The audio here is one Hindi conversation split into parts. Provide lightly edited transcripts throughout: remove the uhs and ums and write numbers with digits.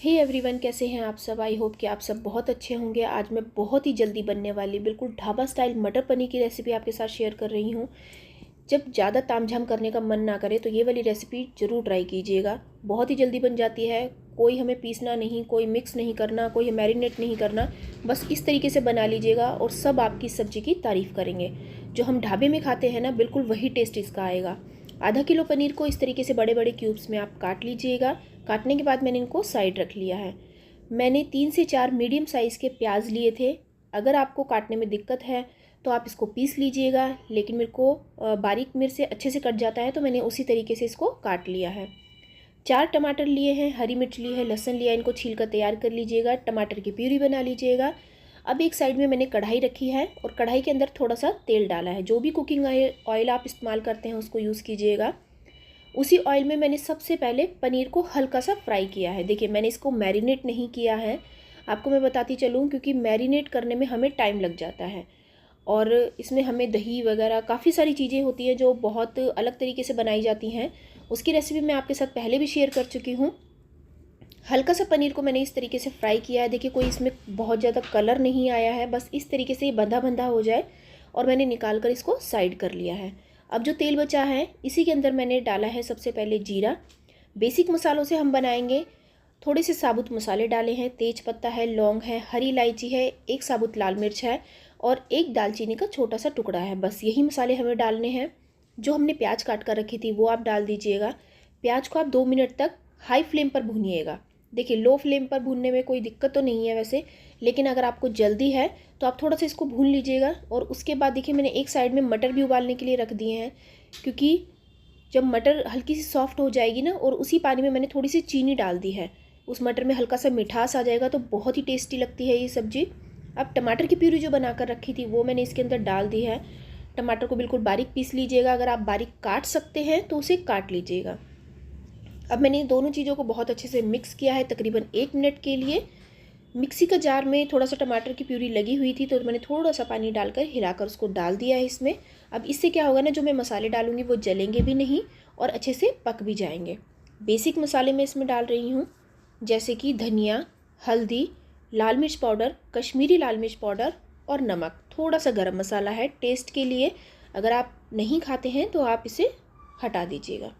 हे एवरीवन, कैसे हैं आप सब। आई होप कि आप सब बहुत अच्छे होंगे। आज मैं बहुत ही जल्दी बनने वाली बिल्कुल ढाबा स्टाइल मटर पनीर की रेसिपी आपके साथ शेयर कर रही हूँ। जब ज़्यादा तामझाम करने का मन ना करे तो ये वाली रेसिपी ज़रूर ट्राई कीजिएगा। बहुत ही जल्दी बन जाती है। कोई हमें पीसना नहीं, कोई मिक्स नहीं करना, कोई मैरिनेट नहीं करना। बस इस तरीके से बना लीजिएगा और सब आपकी सब्ज़ी की तारीफ़ करेंगे। जो हम ढाबे में खाते हैं ना, बिल्कुल वही टेस्ट इसका आएगा। आधा किलो पनीर को इस तरीके से बड़े बड़े क्यूब्स में आप काट लीजिएगा। काटने के बाद मैंने इनको साइड रख लिया है। मैंने 3 से 4 मीडियम साइज़ के प्याज लिए थे। अगर आपको काटने में दिक्कत है तो आप इसको पीस लीजिएगा, लेकिन मेरे को बारीक मिर्च से अच्छे से कट जाता है तो मैंने उसी तरीके से इसको काट लिया है। 4 टमाटर लिए हैं, हरी मिर्च ली है, लहसुन लिया, इनको छील कर तैयार कर लीजिएगा। टमाटर की प्यूरी बना लीजिएगा। अब एक साइड में मैंने कढ़ाई रखी है और कढ़ाई के अंदर थोड़ा सा तेल डाला है। जो भी कुकिंग ऑयल आप इस्तेमाल करते हैं उसको यूज़ कीजिएगा। उसी ऑयल में मैंने सबसे पहले पनीर को हल्का सा फ्राई किया है। देखिए, मैंने इसको मैरिनेट नहीं किया है। आपको मैं बताती चलूँ, क्योंकि मैरिनेट करने में हमें टाइम लग जाता है और इसमें हमें दही वगैरह काफ़ी सारी चीज़ें होती हैं जो बहुत अलग तरीके से बनाई जाती हैं। उसकी रेसिपी मैं आपके साथ पहले भी शेयर कर चुकी हूँ। हल्का सा पनीर को मैंने इस तरीके से फ्राई किया है। देखिए, कोई इसमें बहुत ज़्यादा कलर नहीं आया है, बस इस तरीके से ये बंधा बंधा हो जाए और मैंने निकाल कर इसको साइड कर लिया है। अब जो तेल बचा है इसी के अंदर मैंने डाला है सबसे पहले जीरा। बेसिक मसालों से हम बनाएंगे। थोड़े से साबुत मसाले डाले हैं, तेज पत्ता है, लौंग है, हरी इलायची है, एक साबुत लाल मिर्च है और एक दालचीनी का छोटा सा टुकड़ा है। बस यही मसाले हमें डालने हैं। जो हमने प्याज काट कर रखी थी वो आप डाल दीजिएगा। प्याज को आप 2 मिनट तक हाई फ्लेम पर भूनिएगा। देखिए, लो फ्लेम पर भूनने में कोई दिक्कत तो नहीं है वैसे, लेकिन अगर आपको जल्दी है तो आप थोड़ा सा इसको भून लीजिएगा। और उसके बाद देखिए, मैंने एक साइड में मटर भी उबालने के लिए रख दिए हैं, क्योंकि जब मटर हल्की सी सॉफ्ट हो जाएगी ना, और उसी पानी में मैंने थोड़ी सी चीनी डाल दी है, उस मटर में हल्का सा मिठास आ जाएगा तो बहुत ही टेस्टी लगती है ये सब्ज़ी। अब टमाटर की प्यूरी जो बनाकर रखी थी वो मैंने इसके अंदर डाल दी है। टमाटर को बिल्कुल बारीक पीस लीजिएगा। अगर आप बारीक काट सकते हैं तो उसे काट लीजिएगा। अब मैंने दोनों चीज़ों को बहुत अच्छे से मिक्स किया है तकरीबन 1 मिनट के लिए। मिक्सी का जार में थोड़ा सा टमाटर की प्यूरी लगी हुई थी तो मैंने थोड़ा सा पानी डालकर हिलाकर उसको डाल दिया है इसमें। अब इससे क्या होगा ना, जो मैं मसाले डालूंगी वो जलेंगे भी नहीं और अच्छे से पक भी जाएंगे। बेसिक मसाले मैं इसमें डाल रही हूँ, जैसे कि धनिया, हल्दी, लाल मिर्च पाउडर, कश्मीरी लाल मिर्च पाउडर और नमक। थोड़ा सा गरम मसाला है टेस्ट के लिए। अगर आप नहीं खाते हैं तो आप इसे हटा दीजिएगा।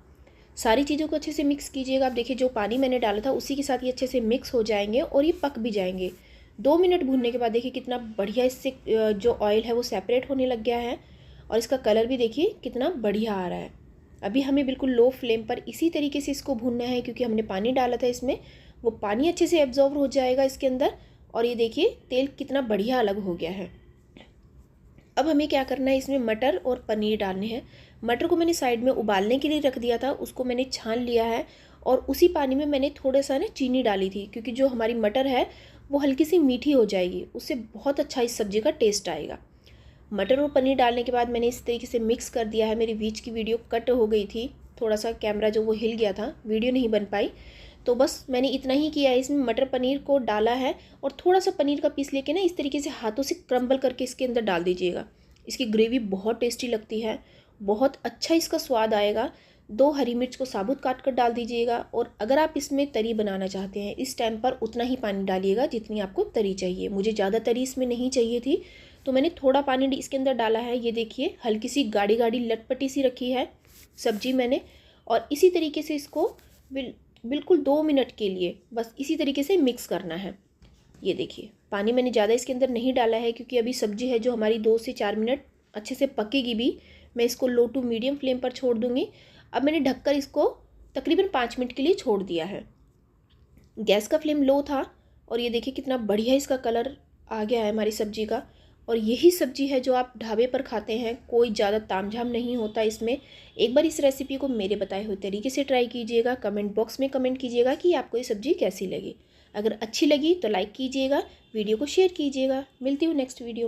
सारी चीज़ों को अच्छे से मिक्स कीजिएगा। आप देखिए, जो पानी मैंने डाला था उसी के साथ ये अच्छे से मिक्स हो जाएंगे और ये पक भी जाएंगे। 2 मिनट भूनने के बाद देखिए कितना बढ़िया इससे जो ऑयल है वो सेपरेट होने लग गया है और इसका कलर भी देखिए कितना बढ़िया आ रहा है। अभी हमें बिल्कुल लो फ्लेम पर इसी तरीके से इसको भूनना है, क्योंकि हमने पानी डाला था इसमें, वो पानी अच्छे से एब्जॉर्ब हो जाएगा इसके अंदर। और ये देखिए तेल कितना बढ़िया अलग हो गया है। अब हमें क्या करना है, इसमें मटर और पनीर डालने हैं। मटर को मैंने साइड में उबालने के लिए रख दिया था, उसको मैंने छान लिया है और उसी पानी में मैंने थोड़ा सा ना चीनी डाली थी, क्योंकि जो हमारी मटर है वो हल्की सी मीठी हो जाएगी, उससे बहुत अच्छा इस सब्ज़ी का टेस्ट आएगा। मटर और पनीर डालने के बाद मैंने इस तरीके से मिक्स कर दिया है। मेरी बीच की वीडियो कट हो गई थी, थोड़ा सा कैमरा जो वो हिल गया था, वीडियो नहीं बन पाई। तो बस मैंने इतना ही किया है। इसमें मटर पनीर को डाला है और थोड़ा सा पनीर का पीस लेके ना इस तरीके से हाथों से क्रम्बल करके इसके अंदर डाल दीजिएगा। इसकी ग्रेवी बहुत टेस्टी लगती है, बहुत अच्छा इसका स्वाद आएगा। 2 हरी मिर्च को साबुत काट कर डाल दीजिएगा। और अगर आप इसमें तरी बनाना चाहते हैं इस टाइम पर उतना ही पानी डालिएगा जितनी आपको तरी चाहिए। मुझे ज़्यादा तरी इसमें नहीं चाहिए थी तो मैंने थोड़ा पानी इसके अंदर डाला है। ये देखिए, हल्की सी गाढ़ी गाढ़ी लटपटी सी रखी है सब्जी मैंने। और इसी तरीके से इसको बिल्कुल 2 मिनट के लिए बस इसी तरीके से मिक्स करना है। ये देखिए, पानी मैंने ज़्यादा इसके अंदर नहीं डाला है, क्योंकि अभी सब्जी है जो हमारी 2 से 4 मिनट अच्छे से पकेगी भी। मैं इसको लो टू मीडियम फ्लेम पर छोड़ दूँगी। अब मैंने ढककर इसको तकरीबन 5 मिनट के लिए छोड़ दिया है। गैस का फ्लेम लो था और ये देखिए कितना बढ़िया इसका कलर आ गया है हमारी सब्जी का। और यही सब्जी है जो आप ढाबे पर खाते हैं, कोई ज़्यादा तामझाम नहीं होता इसमें। एक बार इस रेसिपी को मेरे बताए हुए तरीके से ट्राई कीजिएगा। कमेंट बॉक्स में कमेंट कीजिएगा कि आपको ये सब्ज़ी कैसी लगी। अगर अच्छी लगी तो लाइक कीजिएगा, वीडियो को शेयर कीजिएगा। मिलती हूँ नेक्स्ट वीडियो।